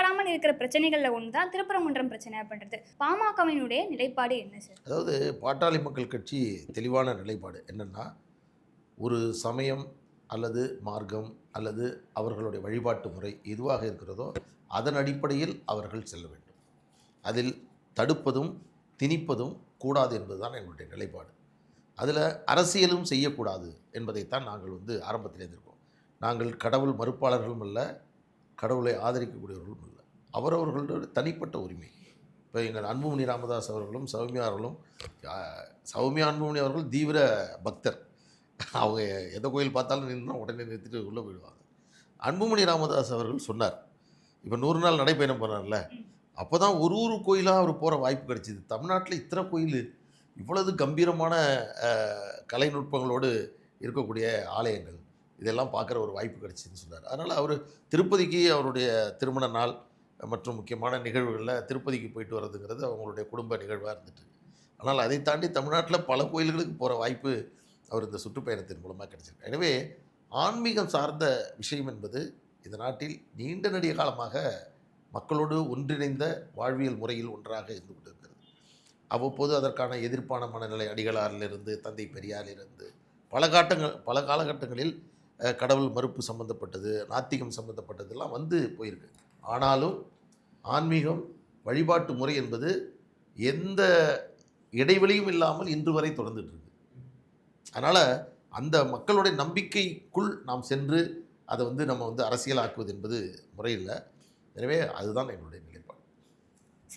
தீர்க்கப்படாமல் இருக்கிற பிரச்சனைகள்ல ஒன்று தான் திருப்பரங்குன்றம் பிரச்சனை அப்படின்றது. பாமகவினுடைய நிலைப்பாடு என்ன சார்? அதாவது பாட்டாளி மக்கள் கட்சி தெளிவான நிலைப்பாடு என்னென்னா, ஒரு சமயம் அல்லது மார்க்கம் அல்லது அவர்களுடைய வழிபாட்டு முறை எதுவாக இருக்கிறதோ அதன் அடிப்படையில் அவர்கள் செல்ல வேண்டும். அதில் தடுப்பதும் திணிப்பதும் கூடாது என்பதுதான் எங்களுடைய நிலைப்பாடு. அதில் அரசியலும் செய்யக்கூடாது என்பதைத்தான் நாங்கள் ஆரம்பத்திலே இருக்கோம். நாங்கள் கடவுள் மறுப்பாளர்களும் அல்ல, கடவுளை ஆதரிக்கக்கூடியவர்களும் அல்ல. அவரவர்களுடைய தனிப்பட்ட உரிமை. இப்போ எங்கள் அன்புமணி ராமதாஸ் அவர்களும் சௌமியா அவர்களும், சௌமியா அன்புமணி அவர்கள் தீவிர பக்தர். அவங்க எந்த கோயில் பார்த்தாலும் நின்னா உடனே நிறுத்திட்டு உள்ளே போயிடுவாங்க. அன்புமணி ராமதாஸ் அவர்கள் சொன்னார், இப்போ 100 நாள் நடைப்பயணம் போனார்ல, அப்போ தான் ஒரு கோயிலாக அவர் போகிற வாய்ப்பு கிடைச்சிது. தமிழ்நாட்டில் இத்தனை கோயில், இவ்வளவு கம்பீரமான கலைநுட்பங்களோடு இருக்கக்கூடிய ஆலயங்கள், இதெல்லாம் பார்க்குற ஒரு வாய்ப்பு கிடைச்சிதுன்னு சொன்னார். அதனால் அவர் திருப்பதிக்கு அவருடைய திருமண நாள் மற்றும் முக்கியமான நிகழ்வுகளில் திருப்பதிக்கு போயிட்டு வர்றதுங்கிறது அவங்களுடைய குடும்ப நிகழ்வாக இருந்துட்டு. ஆனால் அதை தாண்டி தமிழ்நாட்டில் பல கோயில்களுக்கு போகிற வாய்ப்பு அவர் இந்த சுற்றுப்பயணத்தின் மூலமாக கிடைச்சிருக்கு. எனவே ஆன்மீகம் சார்ந்த விஷயம் என்பது இந்த நாட்டில் நீண்ட நெடிய காலமாக மக்களோடு ஒன்றிணைந்த வாழ்வியல் முறையில் ஒன்றாக இருந்து கொண்டிருக்கிறது. அவ்வப்போது அதற்கான எதிர்ப்பான மனநிலை அடிகளாரிலிருந்து தந்தை பெரியாரிலிருந்து பல காலகட்டங்களில் கடவுள் மறுப்பு சம்பந்தப்பட்டது, நாத்திகம் சம்பந்தப்பட்டதெல்லாம் போயிருக்கு. ஆனாலும் ஆன்மீகம் வழிபாட்டு முறை என்பது எந்த இடைவெளியும் இல்லாமல் இன்று வரை தொடர்ந்துட்டு இருக்கு. அதனால் அந்த மக்களுடைய நம்பிக்கைக்குள் நாம் சென்று அதை நம்ம அரசியலாக்குவது என்பது முறையில்லை. எனவே அதுதான் எங்களுடைய